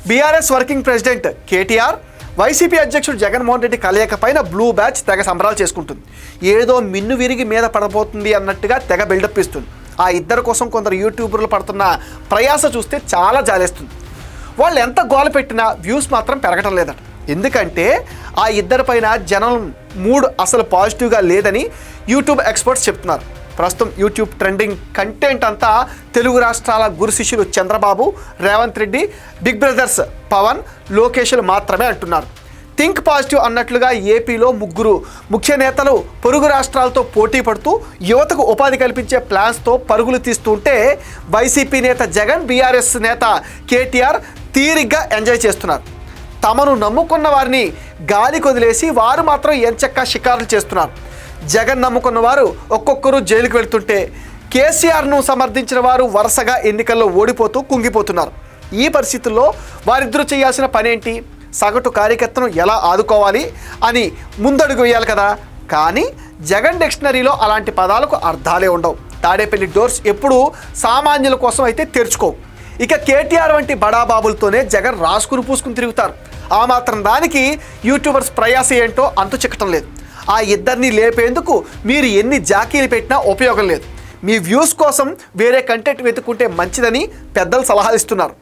BRS working president KTR, YCP అధ్యక్షుడు జగన్మోహన్ రెడ్డి కలయిక పైన బ్లూ బ్యాచ్ తెగ సంబరాలు చేసుకుంటుంది. ఏదో మిన్ను విరిగి మీద పడబోతుంది అన్నట్టుగా తెగ బిల్డప్ ఇస్తుంది. ఆ ఇద్దరి కోసం కొందరు యూట్యూబర్లు పడుతున్న ప్రయాస చూస్తే చాలా జాలేస్తుంది. వాళ్ళు ఎంత గోల పెట్టినా వ్యూస్ మాత్రం పెరగటం లేదట. ఎందుకంటే ఆ ఇద్దరిపైన జనం మూడ్ అసలు పాజిటివ్గా లేదని యూట్యూబ్ ఎక్స్పర్ట్స్ చెప్తున్నారు. ప్రస్తుతం యూట్యూబ్ ట్రెండింగ్ కంటెంట్ అంతా తెలుగు రాష్ట్రాల గురు శిష్యులు చంద్రబాబు, రేవంత్ రెడ్డి, బిగ్ బ్రదర్స్ పవన్, లోకేష్లు మాత్రమే అంటున్నారు. థింక్ పాజిటివ్ అన్నట్లుగా ఏపీలో ముగ్గురు ముఖ్య నేతలు పొరుగు రాష్ట్రాలతో పోటీ పడుతూ యువతకు ఉపాధి కల్పించే ప్లాన్స్తో పరుగులు తీస్తుంటే వైసీపీ నేత జగన్, బీఆర్ఎస్ నేత కేటీఆర్ తీరిగ్గా ఎంజాయ్ చేస్తున్నారు. తమను నమ్ముకున్న వారిని గాలికి వదిలేసి వారు మాత్రం ఎంచక్కా షికారులు చేస్తున్నారు. జగన్ నమ్ముకున్న వారు ఒక్కొక్కరు జైలుకు వెళ్తుంటే కేసీఆర్ను సమర్థించిన వారు వరుసగా ఎన్నికల్లో ఓడిపోతూ కుంగిపోతున్నారు. ఈ పరిస్థితుల్లో వారిద్దరూ చేయాల్సిన పనేంటి? సగటు కార్యకర్తను ఎలా ఆదుకోవాలి అని ముందడుగు వేయాలి కదా. కానీ జగన్ డిక్షనరీలో అలాంటి పదాలకు అర్థాలే ఉండవు. తాడేపల్లి డోర్స్ ఎప్పుడూ సామాన్యుల కోసం అయితే తెరుచుకోవు. ఇక కేటీఆర్ వంటి బడాబాబులతోనే జగన్ రాసుకుని పూసుకుని తిరుగుతారు. ఆ మాత్రం దానికి యూట్యూబర్స్ ప్రయాస ఏంటో అంతు చిక్కటం లేదు. ఆ ఇద్దరిని లేపేందుకు మీరు ఎన్ని జాకీలు పెట్టినా ఉపయోగం లేదు. మీ వ్యూస్ కోసం వేరే కంటెంట్ వెతుక్కుంటే మంచిదని పెద్దలు సలహా ఇస్తున్నారు.